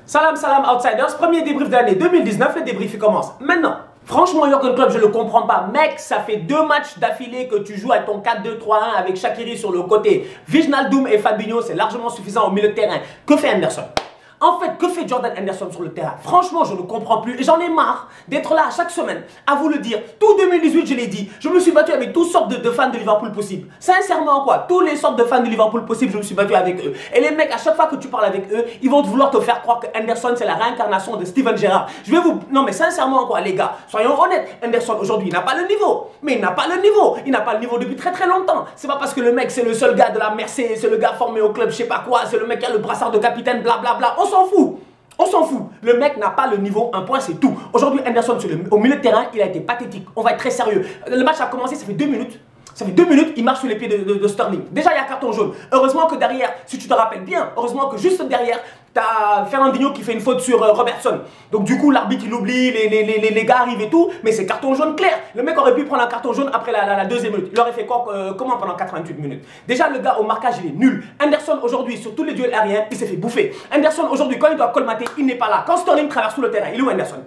Salam, salam, outsiders. Premier débrief de l'année 2019. Le débrief, il commence maintenant. Franchement, Jürgen Klopp, je ne le comprends pas. Mec, ça fait 2 matchs d'affilée que tu joues avec ton 4-2-3-1 avec Shaqiri sur le côté. Wijnaldum et Fabinho, c'est largement suffisant au milieu de terrain. Que fait Henderson? En fait, que fait Jordan Henderson sur le terrain? Franchement, je ne comprends plus. Et j'en ai marre d'être là chaque semaine à vous le dire. Tout 2018, je l'ai dit. Je me suis battu avec toutes sortes de fans de Liverpool possibles. Sincèrement, quoi. Tous les sortes de fans de Liverpool possibles, je me suis battu avec eux. Et les mecs, à chaque fois que tu parles avec eux, ils vont vouloir te faire croire que Henderson, c'est la réincarnation de Steven Gerrard. Je vais vous... Non, mais sincèrement, quoi, les gars. Soyons honnêtes. Henderson, aujourd'hui, il n'a pas le niveau. Mais il n'a pas le niveau. Il n'a pas le niveau depuis très très longtemps. C'est pas parce que le mec, c'est le seul gars de la Mercedes, c'est le gars formé au club, je sais pas quoi, c'est le mec qui a le brassard de capitaine, blablabla. On s'en fout. On s'en fout. Le mec n'a pas le niveau, un point, c'est tout. Aujourd'hui, Henderson, au milieu de terrain, il a été pathétique. On va être très sérieux. Le match a commencé, ça fait 2 minutes. Ça fait 2 minutes, il marche sur les pieds de Sterling. Déjà, il y a carton jaune. Heureusement que derrière, si tu te rappelles bien, heureusement que juste derrière, tu as Fernandinho qui fait une faute sur Robertson. Donc du coup, l'arbitre, il oublie, les gars arrivent et tout, mais c'est carton jaune clair. Le mec aurait pu prendre un carton jaune après la deuxième minute. Il aurait fait quoi, comment pendant 88 minutes? Déjà, le gars au marquage, il est nul. Henderson, aujourd'hui, sur tous les duels aériens, il s'est fait bouffer. Henderson, aujourd'hui, quand il doit colmater, il n'est pas là. Quand Sterling traverse tout le terrain, il est où Henderson?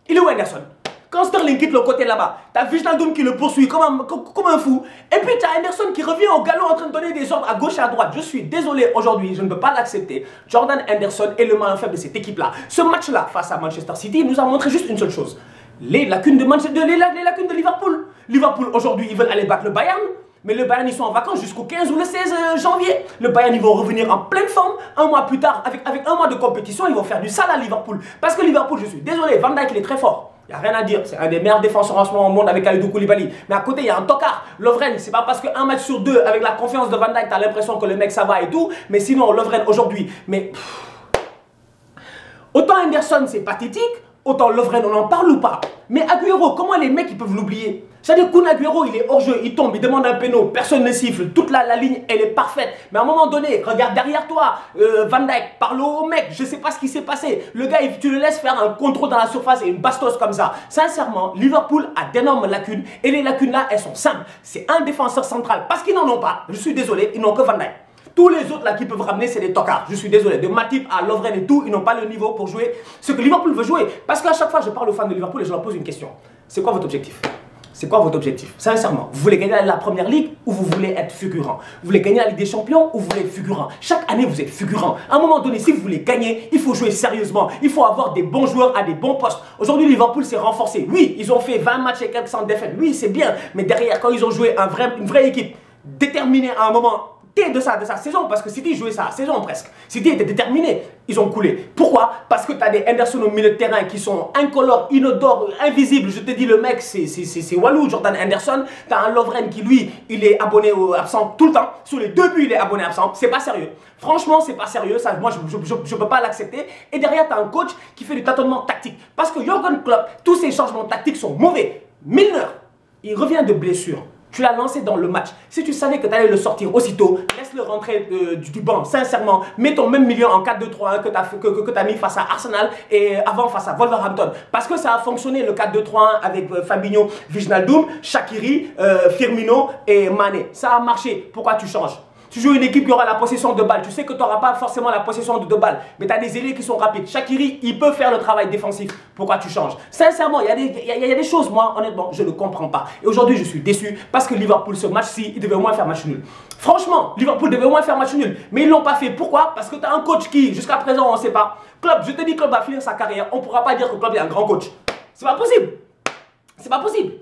Il est où Henderson? Quand Sterling quitte le côté là-bas, t'as Wijnaldum qui le poursuit comme un fou. Et puis t'as Henderson qui revient au galop en train de donner des ordres à gauche et à droite. Je suis désolé aujourd'hui, je ne peux pas l'accepter. Jordan Henderson est le maillon faible de cette équipe-là. Ce match-là, face à Manchester City, nous a montré juste une seule chose. Les lacunes de Liverpool. Liverpool, aujourd'hui, ils veulent aller battre le Bayern. Mais le Bayern, ils sont en vacances jusqu'au 15 ou le 16 janvier. Le Bayern, ils vont revenir en pleine forme. Un mois plus tard, avec un mois de compétition, ils vont faire du sale à Liverpool. Parce que Liverpool, je suis désolé, Van Dijk, il est très fort. Il n'y a rien à dire, c'est un des meilleurs défenseurs en ce moment au monde avec Kalidou Koulibaly. Mais à côté, il y a un tocard. Lovren, c'est pas parce qu'un match sur 2, avec la confiance de Van Dijk, tu as l'impression que le mec ça va et tout. Mais sinon, Lovren aujourd'hui, mais... Autant Henderson, c'est pathétique. Autant Lovren, on en parle ou pas? Mais Agüero, comment les mecs ils peuvent l'oublier? C'est-à-dire Kun Agüero, il est hors jeu, il tombe, il demande un péno, personne ne siffle, toute la ligne, elle est parfaite. Mais à un moment donné, regarde derrière toi, Van Dijk, parle au mec, je sais pas ce qui s'est passé. Le gars, tu le laisses faire un contrôle dans la surface et une bastos comme ça. Sincèrement, Liverpool a d'énormes lacunes et les lacunes là, elles sont simples. C'est un défenseur central, parce qu'ils n'en ont pas, je suis désolé, ils n'ont que Van Dijk. Tous les autres là qui peuvent ramener, c'est des tocards. Je suis désolé. De Matip à Lovren et tout, ils n'ont pas le niveau pour jouer ce que Liverpool veut jouer. Parce qu'à chaque fois, je parle aux fans de Liverpool et je leur pose une question. C'est quoi votre objectif? C'est quoi votre objectif? Sincèrement, vous voulez gagner la première ligue ou vous voulez être figurant? Vous voulez gagner la Ligue des Champions ou vous voulez être figurant? Chaque année, vous êtes figurant. À un moment donné, si vous voulez gagner, il faut jouer sérieusement. Il faut avoir des bons joueurs à des bons postes. Aujourd'hui, Liverpool s'est renforcé. Oui, ils ont fait 20 matchs et quelques sans défaite. Oui, c'est bien. Mais derrière, quand ils ont joué une vraie équipe déterminée à un moment de sa saison, parce que City jouait sa saison presque. City était déterminé, ils ont coulé. Pourquoi? Parce que tu as des Henderson au milieu de terrain qui sont incolores, inodores, invisibles. Je te dis, le mec, c'est Walou, Jordan Henderson. Tu as un Lovren qui, lui, il est abonné au absent tout le temps. Sur les 2 buts, il est abonné absent. C'est pas sérieux. Franchement, c'est pas sérieux. Ça, moi, je peux pas l'accepter. Et derrière, tu as un coach qui fait du tâtonnement tactique. Parce que Jürgen Klopp, tous ses changements tactiques sont mauvais. Milner, il revient de blessure. Tu l'as lancé dans le match. Si tu savais que tu allais le sortir aussitôt, laisse-le rentrer du banc. Sincèrement, mets ton même milieu en 4-2-3-1 que tu as mis face à Arsenal et avant face à Wolverhampton. Parce que ça a fonctionné le 4-2-3-1 avec Fabinho, Wijnaldum, Shaqiri, Firmino et Mané. Ça a marché. Pourquoi tu changes? Tu joues une équipe qui aura la possession de balle. Tu sais que tu n'auras pas forcément la possession de balles. Mais tu as des ailiers qui sont rapides. Shaqiri, il peut faire le travail défensif. Pourquoi tu changes? Sincèrement, il y a des choses, moi, honnêtement, je ne comprends pas. Et aujourd'hui, je suis déçu parce que Liverpool, ce match-ci, il devait au moins faire match nul. Franchement, Liverpool devait au moins faire match nul. Mais ils ne l'ont pas fait. Pourquoi? Parce que tu as un coach qui, jusqu'à présent, on ne sait pas. Klopp, je te dis, Klopp va finir sa carrière. On ne pourra pas dire que Klopp est un grand coach. C'est pas possible. C'est pas possible.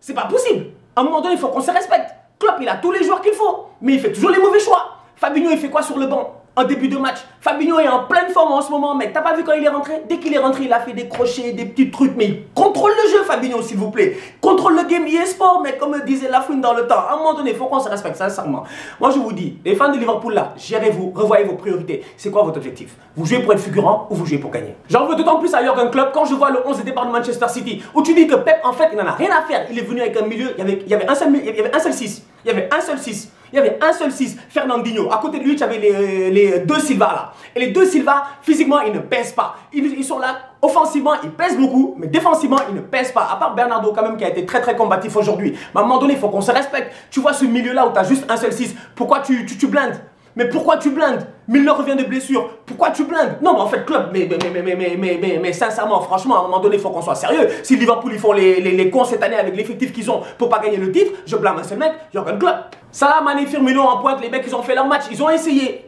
C'est pas possible. À un moment donné, il faut qu'on se respecte. Klopp, il a tous les joueurs qu'il faut, mais il fait toujours les mauvais choix. Fabinho, il fait quoi sur le banc en début de match? Fabinho est en pleine forme en ce moment, mec. T'as pas vu quand il est rentré? Dès qu'il est rentré, il a fait des crochets, des petits trucs, mais il contrôle le jeu, Fabinho, s'il vous plaît. Contrôle le game e-sport, mec, comme disait Lafouine dans le temps. À un moment donné, il faut qu'on se respecte, sincèrement. Moi, je vous dis, les fans de Liverpool, là, gérez-vous, revoyez vos priorités. C'est quoi votre objectif? Vous jouez pour être figurant ou vous jouez pour gagner? J'en veux d'autant plus à Jürgen Klopp quand je vois le 11 de départ de Manchester City, où tu dis que Pep, en fait, il n'en a rien à faire. Il est venu avec un milieu, il y avait un seul 6. Il y avait un seul 6. Il y avait un seul 6, Fernandinho. À côté de lui, tu avais les 2 Silva là. Et les 2 Silva, physiquement, ils ne pèsent pas. Ils sont là, offensivement, ils pèsent beaucoup, mais défensivement, ils ne pèsent pas. À part Bernardo, quand même, qui a été très très combatif aujourd'hui. Mais à un moment donné, il faut qu'on se respecte. Tu vois ce milieu là où tu as juste un seul 6. Pourquoi tu blindes? Mais pourquoi tu blindes? Milner revient de blessure. Pourquoi tu blindes? Non, mais en fait, club, mais sincèrement, franchement, à un moment donné, il faut qu'on soit sérieux. Si Liverpool, ils font les cons cette année avec l'effectif qu'ils ont pour pas gagner le titre, je blâme un seul mec, Jürgen Klopp. Salah, Mané, Firmino en pointe, les mecs, ils ont fait leur match, ils ont essayé,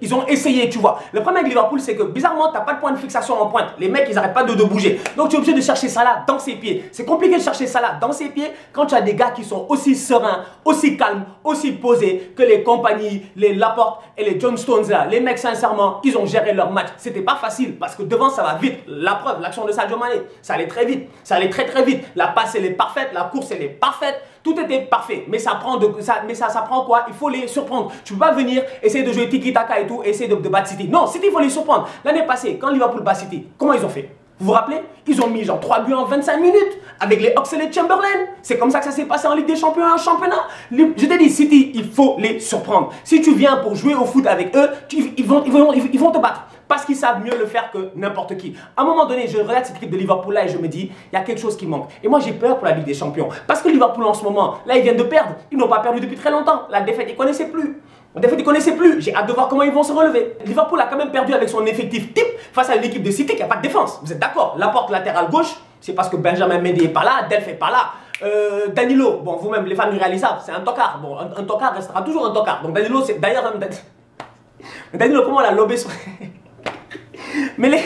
tu vois. Le problème avec Liverpool, c'est que bizarrement, t'as pas de point de fixation en pointe. Les mecs, ils arrêtent pas de bouger. Donc, tu es obligé de chercher Salah dans ses pieds. C'est compliqué de chercher Salah dans ses pieds quand tu as des gars qui sont aussi sereins, aussi calmes, aussi posés que les compagnies, les Laporte et les John Stones là. Les mecs, sincèrement, ils ont géré leur match. C'était pas facile parce que devant, ça va vite. La preuve, l'action de Sadio Mané, ça allait très vite. Ça allait très vite. La passe, elle est parfaite. La course, elle est parfaite. Tout était parfait, mais ça prend quoi? Il faut les surprendre. Tu peux pas venir essayer de jouer tiki-taka et tout, essayer de battre City. Non, City, il faut les surprendre. L'année passée, quand Liverpool bat City, comment ils ont fait? Vous vous rappelez? Ils ont mis genre 3 buts en 25 minutes avec les Oxlade-Chamberlain. C'est comme ça que ça s'est passé en Ligue des Champions, en championnat. Je t'ai dit, City, il faut les surprendre. Si tu viens pour jouer au foot avec eux, ils vont te battre. Parce qu'ils savent mieux le faire que n'importe qui. À un moment donné, je regarde cette équipe de Liverpool là et je me dis, il y a quelque chose qui manque. Et moi, j'ai peur pour la Ligue des Champions. Parce que Liverpool en ce moment, là, ils viennent de perdre. Ils n'ont pas perdu depuis très longtemps. La défaite, ils ne connaissaient plus. La défaite, ils ne connaissaient plus. J'ai hâte de voir comment ils vont se relever. Liverpool a quand même perdu avec son effectif type face à une équipe de City qui n'a pas de défense. Vous êtes d'accord? Laporte latérale gauche, c'est parce que Benjamin Mendy n'est pas là, Delph n'est pas là. Danilo, bon, vous-même, les fans irréalisables, c'est un tocard. Bon, un tocard restera toujours un tocard. Donc Danilo, c'est d'ailleurs... Danilo, comment on l'a lobé sur... Mais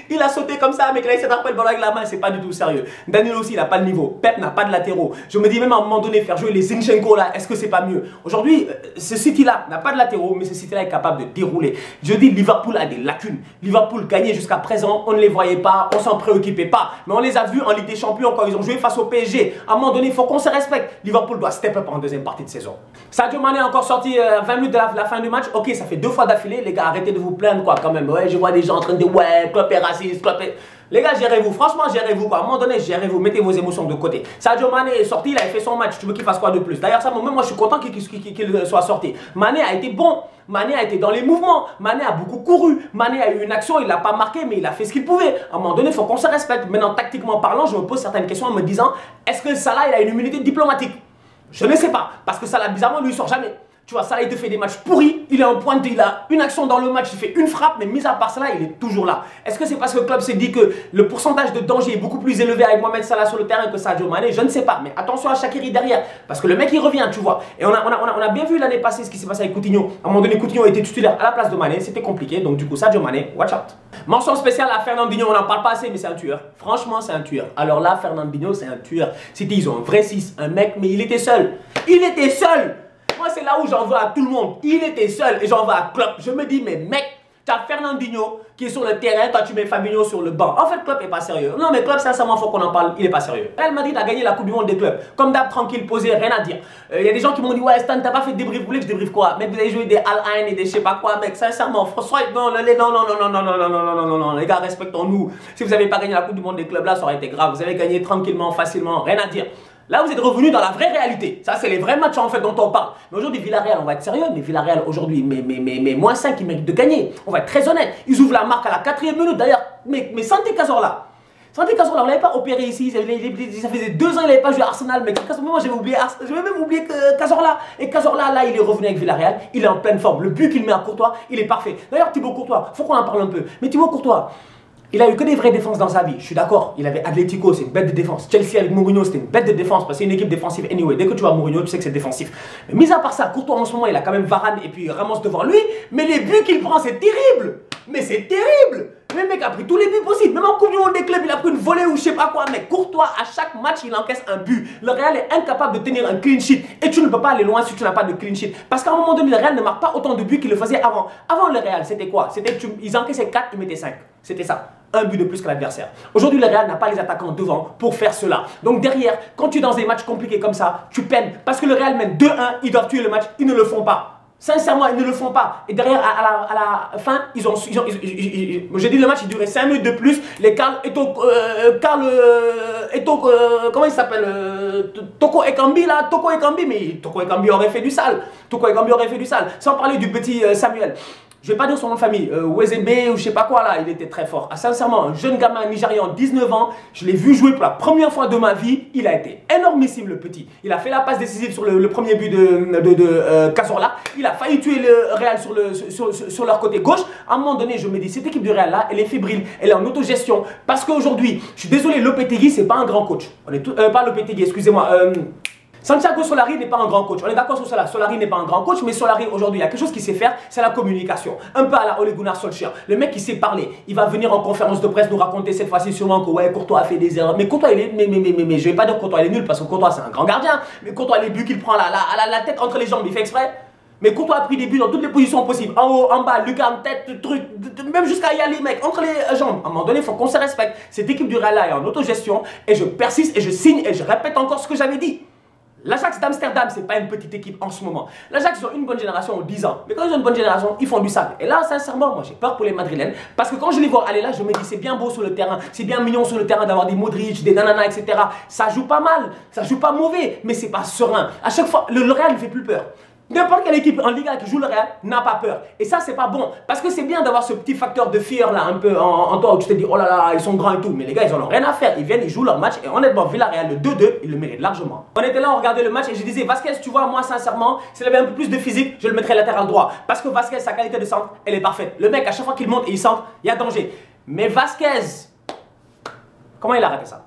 il a sauté comme ça, mais là il s'est attrapé le ballon avec la main, c'est pas du tout sérieux. Danilo aussi, il n'a pas de niveau. Pep n'a pas de latéraux. Je me dis même à un moment donné, faire jouer les Zinchenko là, est-ce que c'est pas mieux? Aujourd'hui, ce City-là n'a pas de latéraux, mais ce City-là est capable de dérouler. Je dis, Liverpool a des lacunes. Liverpool gagnait jusqu'à présent, on ne les voyait pas, on s'en préoccupait pas. Mais on les a vus en Ligue des Champions quand ils ont joué face au PSG. À un moment donné, il faut qu'on se respecte. Liverpool doit step up en deuxième partie de saison. Sadio Mané a encore sorti 20 minutes de la fin du match. Ok, ça fait 2 fois d'affilée. Les gars, arrêtez de vous plaindre quoi quand même. Ouais, je vois des gens en train de dire ouais, Klopp est raciste, Klopp est... Les gars, gérez-vous, franchement, gérez-vous quoi. À un moment donné, gérez-vous, mettez vos émotions de côté. Sadio Mané est sorti, il a fait son match. Tu veux qu'il fasse quoi de plus? D'ailleurs, ça, même moi, je suis content qu'il soit sorti. Mané a été bon. Mané a été dans les mouvements. Mané a beaucoup couru. Mané a eu une action, il l'a pas marqué, mais il a fait ce qu'il pouvait. À un moment donné, il faut qu'on se respecte. Maintenant, tactiquement parlant, je me pose certaines questions en me disant, est-ce que Salah, il a une immunité diplomatique? Je ne sais pas. Parce que Salah, bizarrement, lui, il sort jamais. Tu vois, Salah, il te fait des matchs pourris, il est en pointe, il a une action dans le match, il fait une frappe, mais mis à part cela, il est toujours là. Est-ce que c'est parce que le club s'est dit que le pourcentage de danger est beaucoup plus élevé avec Mohamed Salah sur le terrain que Sadio Mané? Je ne sais pas, mais attention à Shaqiri derrière, parce que le mec, il revient, tu vois. Et on a bien vu l'année passée ce qui s'est passé avec Coutinho. À un moment donné, Coutinho était titulaire à la place de Mané, c'était compliqué, donc du coup, Sadio Mané, watch out. Mention spéciale à Fernandinho, on n'en parle pas assez, mais c'est un tueur. Franchement, c'est un tueur. Alors là, Fernandinho, c'est un tueur. C'était, ils ont un vrai 6, un mec, mais il était seul. Il était seul! Moi, c'est là où j'en veux à tout le monde. Il était seul et j'en veux à Klopp. Je me dis, mais mec, tu as Fernandinho qui est sur le terrain, toi tu mets Fabinho sur le banc. En fait, Klopp n'est pas sérieux. Non, mais Klopp, sincèrement, il faut qu'on en parle. Il n'est pas sérieux. Real Madrid a gagné la Coupe du Monde des clubs. Comme d'hab, tranquille, posé, rien à dire. Il y a des gens qui m'ont dit, ouais, Stan, t'as pas fait de débrief. Vous voulez que je débriefe quoi? Mec, vous avez joué des Al-Ain et des je sais pas quoi, mec. Sincèrement, François, non, les gars, respectons-nous. Si vous n'avez pas gagné la Coupe du Monde des clubs là, ça aurait été grave. Vous avez gagné tranquillement, facilement, rien à dire. Là, vous êtes revenus dans la vraie réalité. Ça, c'est les vrais matchs en fait dont on parle. Mais aujourd'hui, Villarreal, on va être sérieux, mais Villarreal aujourd'hui, mais moins 5, ils méritent de gagner. On va être très honnête. Ils ouvrent la marque à la 4e minute. D'ailleurs, mais Santi Cazorla. Santi Cazorla, on l'avait pas opéré ici. Ça faisait 2 ans qu'il n'avait pas joué à Arsenal. Mais moi, j'avais même oublié Cazorla. Et Cazorla, là, il est revenu avec Villarreal. Il est en pleine forme. Le but qu'il met à Courtois, il est parfait. D'ailleurs, Thibaut Courtois, faut qu'on en parle un peu. Mais Thibaut Courtois, il a eu que des vraies défenses dans sa vie, je suis d'accord. Il avait Atlético, c'est une bête de défense. Chelsea avec Mourinho, c'était une bête de défense parce que c'est une équipe défensive anyway. Dès que tu vois Mourinho, tu sais que c'est défensif. Mais mis à part ça, Courtois en ce moment, il a quand même Varane et puis Ramos devant lui. Mais les buts qu'il prend, c'est terrible. Mais c'est terrible. Le mec a pris tous les buts possibles. Même en Coupe du Monde des clubs, il a pris une volée ou je sais pas quoi. Mais Courtois, à chaque match, il encaisse un but. Le Real est incapable de tenir un clean sheet. Et tu ne peux pas aller loin si tu n'as pas de clean sheet. Parce qu'à un moment donné, le Real ne marque pas autant de buts qu'il le faisait avant. Avant le Real, c'était quoi? C'était ils encaissaient 4, ils mettaient 5. C'était ça. Un but de plus que l'adversaire. Aujourd'hui, le Real n'a pas les attaquants devant pour faire cela. Donc derrière, quand tu es dans des matchs compliqués comme ça, tu peines. Parce que le Real mène 2-1, ils doivent tuer le match, ils ne le font pas. Sincèrement, ils ne le font pas. Et derrière, à la fin, j'ai dit le match, il durait 5 minutes de plus. Les comment il s'appelle Toko Ekambi là, mais Toko Ekambi aurait fait du sale. Toko Ekambi aurait fait du sale. Sans parler du petit Samuel. je vais pas dire son nom de famille, Wezebe ou je sais pas quoi là, il était très fort. Ah, sincèrement, un jeune gamin nigérian, 19 ans, je l'ai vu jouer pour la première fois de ma vie, il a été énormissime le petit. Il a fait la passe décisive sur le premier but de Cazorla, il a failli tuer le Real sur leur côté gauche. À un moment donné, je me dis, cette équipe du Real là, elle est fébrile, elle est en autogestion. Parce qu'aujourd'hui, je suis désolé, Lopetegui, c'est pas un grand coach. On est pas Lopetegui, excusez-moi. Santiago Solari n'est pas un grand coach. On est d'accord sur cela. Solari n'est pas un grand coach, mais Solari aujourd'hui, il y a quelque chose qu'il sait faire, c'est la communication. Un peu à la Ole Gunnar Solskjaer. Le mec qui sait parler, il va venir en conférence de presse nous raconter cette fois-ci sûrement que ouais, Courtois a fait des erreurs. Mais Courtois, il est, mais je vais pas dire que Courtois il est nul parce que Courtois c'est un grand gardien. Mais Courtois, les buts qu'il prend la tête entre les jambes, il fait exprès. Mais Courtois a pris des buts dans toutes les positions possibles. En haut, en bas, lucarne, tête, truc, même jusqu'à y aller, mec, entre les jambes. À un moment donné, il faut qu'on se respecte. Cette équipe du Real là est en autogestion et je persiste et je signe et je répète encore ce que j'avais dit. L'Ajax d'Amsterdam, c'est pas une petite équipe en ce moment. L'Ajax, ils ont une bonne génération en 10 ans. Mais quand ils ont une bonne génération, ils font du sale. Et là, sincèrement, moi, j'ai peur pour les Madrilènes. Parce que quand je les vois aller là, je me dis, c'est bien beau sur le terrain. C'est bien mignon sur le terrain d'avoir des Modric, des nananas, etc. Ça joue pas mal. Ça joue pas mauvais. Mais c'est pas serein. À chaque fois, le Real ne fait plus peur. N'importe quelle équipe en Liga qui joue le Real n'a pas peur. Et ça, c'est pas bon. Parce que c'est bien d'avoir ce petit facteur de fear là, un peu en toi où tu te dis, oh là là, ils sont grands et tout. Mais les gars, ils en ont rien à faire. Ils viennent, ils jouent leur match. Et honnêtement, Villarreal, le 2-2, ils le méritent largement. On était là, on regardait le match et je disais, Vasquez, tu vois, moi, sincèrement, s'il avait un peu plus de physique, je le mettrais latéral droit. Parce que Vasquez, sa qualité de centre, elle est parfaite. Le mec, à chaque fois qu'il monte et il centre, il y a danger. Mais Vasquez, comment il a raté ça?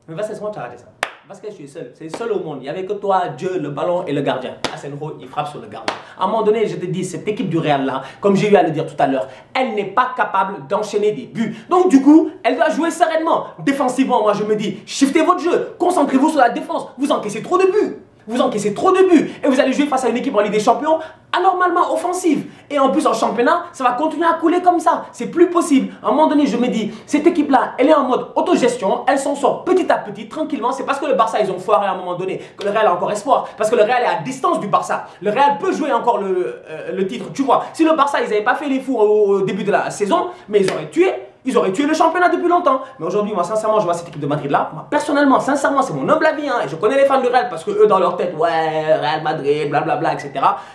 Mais Vasquez, comment tu as raté ça? Vasquez, je suis seul. C'est seul au monde. Il n'y avait que toi, Dieu, le ballon et le gardien. Asenjo, il frappe sur le gardien. À un moment donné, je te dis, cette équipe du Real là, comme j'ai eu à le dire tout à l'heure, elle n'est pas capable d'enchaîner des buts. Donc du coup, elle doit jouer sereinement. Défensivement, moi je me dis, shiftez votre jeu. Concentrez-vous sur la défense. Vous encaissez trop de buts. Vous encaissez trop de buts et vous allez jouer face à une équipe en Ligue des Champions anormalement offensive. Et en plus en championnat, ça va continuer à couler comme ça. C'est plus possible. À un moment donné, je me dis, cette équipe-là, elle est en mode autogestion. Elle s'en sort petit à petit, tranquillement. C'est parce que le Barça, ils ont foiré à un moment donné que le Real a encore espoir. Parce que le Real est à distance du Barça. Le Real peut jouer encore le titre. Tu vois, si le Barça, ils n'avaient pas fait les fous au début de la saison, mais ils auraient tué. Ils auraient tué le championnat depuis longtemps. Mais aujourd'hui, moi, sincèrement, je vois cette équipe de Madrid là. Moi, personnellement, sincèrement, c'est mon humble avis. Hein, et je connais les fans du Real parce que eux, dans leur tête, ouais, Real Madrid, blablabla, etc.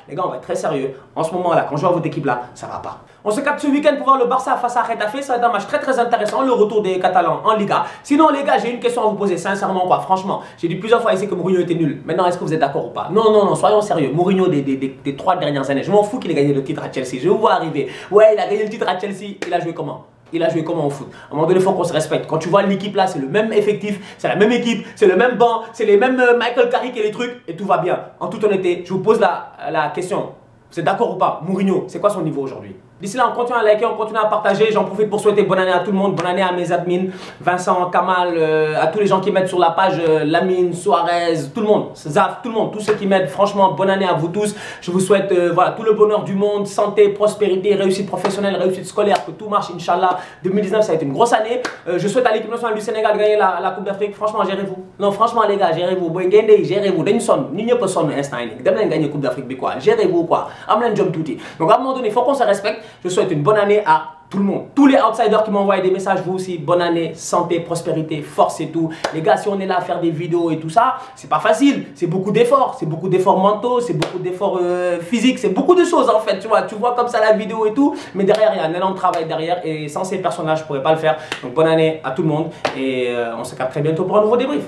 Les gars, on va être très sérieux. En ce moment là, quand je vois votre équipe là, ça va pas. On se capte ce week-end pour voir le Barça face à Getafe. Ça va être un match très intéressant. Le retour des Catalans en Liga. Sinon, les gars, j'ai une question à vous poser. Sincèrement, quoi. Franchement, j'ai dit plusieurs fois ici que Mourinho était nul. Maintenant, est-ce que vous êtes d'accord ou pas? Non, non, non, soyons sérieux. Mourinho des 3 dernières années. Je m'en fous qu'il ait gagné le titre à Chelsea. Je vous vois arriver. Ouais, il a gagné le titre à Chelsea. Il a joué comment? Il a joué comment au foot? À un moment donné, il faut qu'on se respecte. Quand tu vois l'équipe là, c'est le même effectif, c'est la même équipe, c'est le même banc, c'est les mêmes Michael Carrick et les trucs, et tout va bien. En toute honnêteté, je vous pose la question. Vous êtes d'accord ou pas? Mourinho, c'est quoi son niveau aujourd'hui? D'ici là, on continue à liker, on continue à partager. J'en profite pour souhaiter bonne année à tout le monde. Bonne année à mes admins, Vincent, Kamal, à tous les gens qui m'aident sur la page, Lamine, Suarez, tout le monde, Zaf, tout le monde, tous ceux qui m'aident. Franchement, bonne année à vous tous. Je vous souhaite voilà, tout le bonheur du monde, santé, prospérité, réussite professionnelle, réussite scolaire, que tout marche, Inch'Allah. 2019, ça a été une grosse année. Je souhaite à l'équipe nationale du Sénégal de gagner la Coupe d'Afrique. Franchement, gérez-vous. Non, franchement, les gars, gérez-vous. Gérez-vous. Denison, n'y a pas son instant. Demain, gagner Coupe d'Afrique, mais quoi? Gérez-vous, quoi. Amène job tout. Donc, à un moment donné, il faut qu'on se respecte. Je souhaite une bonne année à tout le monde. Tous les outsiders qui m'ont envoyé des messages, vous aussi, bonne année, santé, prospérité, force et tout. Les gars, si on est là à faire des vidéos et tout ça, c'est pas facile. C'est beaucoup d'efforts. C'est beaucoup d'efforts mentaux, c'est beaucoup d'efforts physiques, c'est beaucoup de choses en fait. Tu vois comme ça la vidéo et tout. Mais derrière, il y a un énorme travail derrière. Et sans ces personnages, je pourrais pas le faire. Donc bonne année à tout le monde. Et on se capte très bientôt pour un nouveau débrief.